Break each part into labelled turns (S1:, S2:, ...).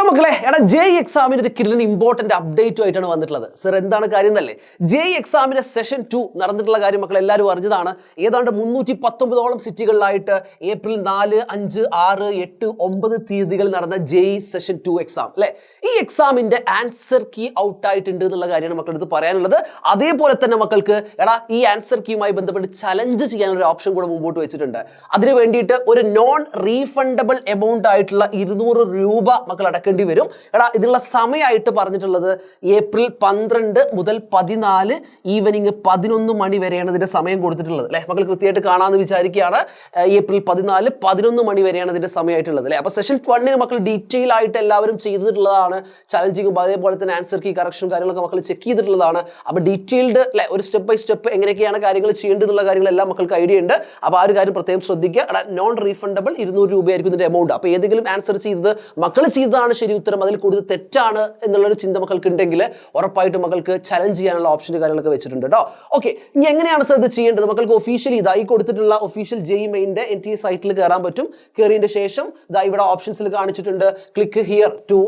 S1: Hello മക്കളെ, JEE എക്സാമിന് ഒരു കിടലിന് ഇമ്പോർട്ടന്റ് അപ്ഡേറ്റും ആയിട്ടാണ് വന്നിട്ടുള്ളത്. സർ എന്താണ് കാര്യം എന്നല്ലേ? ജെഇ എക്സാമിന്റെ സെഷൻ 2 നടന്നിട്ടുള്ള കാര്യം മക്കൾ എല്ലാവരും അറിഞ്ഞതാണ്. ഏതാണ്ട് 319ഓളം സിറ്റികളിലായിട്ട് ഏപ്രിൽ 4, 5, 6, 8, 9 തീയതികളിൽ നടന്ന ജെഇ സെഷൻ 2 എക്സാം അല്ലെ. ഈ എക്സാമിന്റെ ആൻസർ കീ ഔട്ട് ആയിട്ടുണ്ട് എന്നുള്ള കാര്യമാണ് മക്കളുടെ അടുത്ത് പറയാനുള്ളത്. അതേപോലെ തന്നെ മക്കൾക്ക് ഈ ആൻസർ കീയുമായി ബന്ധപ്പെട്ട് ചലഞ്ച് ചെയ്യാനുള്ള ഒരു ഓപ്ഷൻ കൂടെ മുമ്പോട്ട് വെച്ചിട്ടുണ്ട്. അതിന് വേണ്ടിയിട്ട് ഒരു നോൺ റീഫണ്ടബിൾ എമൗണ്ട് ആയിട്ടുള്ള 200 രൂപ മക്കൾ അടക്കേണ്ടി വരും. ഇതിനുള്ള സമയമായിട്ട് പറഞ്ഞിട്ടുള്ളത് ഏപ്രിൽ 12 മുതൽ 14 ഈവനിങ് 11 മണി വരെയാണ് ഇതിന്റെ സമയം കൊടുത്തിട്ടുള്ളത് അല്ലെ. മക്കൾ കൃത്യമായിട്ട് കാണാമെന്ന് വിചാരിക്കുകയാണ്. ഏപ്രിൽ 14, 11 മണി വരെയാണ് ഇതിന്റെ സമയമായിട്ടുള്ളത് അല്ലെ. അപ്പൊ സെഷൻ 1 മക്കൾ ഡീറ്റെയിൽ ആയിട്ട് എല്ലാവരും ചെയ്തിട്ടുള്ളതാണ്. ചലഞ്ചിങ്ങും അതേപോലെ തന്നെ ആൻസർ കീ കറക്ഷനും കാര്യങ്ങളൊക്കെ മക്കൾ ചെക്ക് ചെയ്തിട്ടുള്ളതാണ്. അപ്പൊ ഡീറ്റെയിൽഡ് അല്ലെ, ഒരു സ്റ്റെപ്പ് ബൈ സ്റ്റെപ്പ് എങ്ങനെയൊക്കെയാണ് കാര്യങ്ങൾ ചെയ്യേണ്ടതെന്നുള്ള കാര്യങ്ങളെല്ലാം മക്കൾക്ക് ഐഡിയ ഉണ്ട്. അപ്പൊ ആ ഒരു കാര്യം പ്രത്യേകം ശ്രദ്ധിക്കുക. നോൺ റീഫണ്ടബിൾ 200 രൂപയായിരിക്കും ഇതിന്റെ എമൗണ്ട്. അപ്പൊ ഏതെങ്കിലും ആൻസർ ചെയ്തത് മക്കൾ ചെയ്തതാണ് ശരി ഉത്തരം, അതിൽ കൂടുതൽ തെറ്റാണ് എന്നുള്ളൊരു ചിന്ത മക്കൾക്ക് ഉണ്ടെങ്കിൽ ഉറപ്പായിട്ടും മക്കൾക്ക് ചലഞ്ച് ചെയ്യാനുള്ള ഓപ്ഷൻ കാര്യങ്ങളൊക്കെ വെച്ചിട്ടുണ്ട് കേട്ടോ. ഓക്കെ, ഇനി എങ്ങനെയാണ് സർ ഇത് ചെയ്യേണ്ടത്? മക്കൾക്ക് ഒഫീഷ്യലി ഇതായി കൊടുത്തിട്ടുള്ള ഒഫീഷ്യൽ ജെഇ മെയിൻ്റെ NTA സൈറ്റിൽ കയറാൻ പറ്റും. കയറിയതിന്റെ ശേഷം ഇതാ ഇവിടെ ഓപ്ഷൻസിൽ കാണിച്ചിട്ടുണ്ട് click here to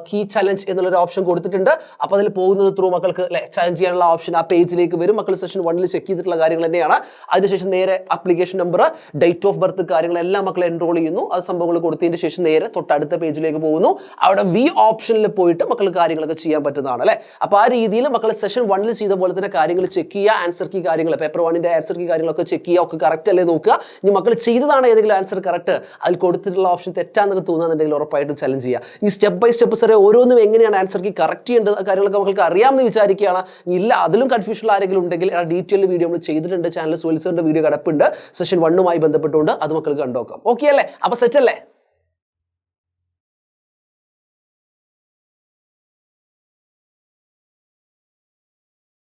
S1: key challenge എന്നുള്ളൊരു ഓപ്ഷൻ കൊടുത്തിട്ടുണ്ട്. അപ്പൊ അതിൽ പോകുന്നത് ത്രൂ മക്കൾക്ക് ചലഞ്ച് ചെയ്യാനുള്ള ഓപ്ഷൻ ആ പേജിലേക്ക് വരും. മക്കൾ സെഷൻ 1 ചെക്ക് ചെയ്തിട്ടുള്ള കാര്യങ്ങൾ തന്നെയാണ്. അതിനുശേഷം നേരെ application number, date of birth കാര്യങ്ങളെല്ലാം മക്കൾ എൻറോൾ ചെയ്യുന്നു. അത് സംഭവങ്ങൾ കൊടുത്തതിന് ശേഷം നേരെ തൊട്ടടുത്ത പേജിലേക്ക് പോകുന്നു. അവിടെ വി ഓപ്ഷനിൽ പോയിട്ട് മക്കൾ കാര്യങ്ങളൊക്കെ ചെയ്യാൻ പറ്റുന്നതാണ് അല്ലെ. അപ്പൊ ആ രീതിയിൽ മക്കൾ സെഷൻ 1 ചെയ്ത പോലെ തന്നെ കാര്യങ്ങൾ ചെക്ക് ചെയ്യുക. ആൻസർ കീ കാര്യങ്ങൾ, പേപ്പർ 1ന്റെ ആൻസർ കീ കാര്യങ്ങളൊക്കെ ചെക്ക് ചെയ്യുക. ഒക്കെ കറക്റ്റ് അല്ലേ നോക്കുക. ഇനി മക്കൾ ചെയ്തതാണ് ഏതെങ്കിലും ആൻസർ കറക്റ്റ്, അതിൽ കൊടുത്തിട്ടുള്ള ഓപ്ഷൻ തെറ്റാന്നൊക്കെ തോന്നുന്നുണ്ടെങ്കിൽ ഉറപ്പായിട്ടും ചലഞ്ച് ചെയ്യുക. ഇനി സ്റ്റെപ്പ് ബൈ സ്റ്റെപ്പ് സാറേ ഓരോന്നും എങ്ങനെയാണ് ആൻസർ കീ കറക്റ്റ് ചെയ്യേണ്ടത് കാര്യങ്ങളൊക്കെ മക്കൾക്ക് അറിയാമെന്ന് വിചാരിക്കുകയാണ്. ഇല്ല അതിലും കൺഫ്യൂഷൻ ആരെങ്കിലും ഉണ്ടെങ്കിൽ ഡീറ്റെയിൽ വീഡിയോ നമ്മൾ ചെയ്തിട്ടുണ്ട്. ചാനൽ സുൽസറിന്റെ വീഡിയോ കിടപ്പുണ്ട് സെഷൻ 1മായി ബന്ധപ്പെട്ടുകൊണ്ട്, അത് മക്കൾക്ക് കണ്ടോക്കാം. ഓക്കെ അല്ലേ? അപ്പൊ സെറ്റ് അല്ലേ?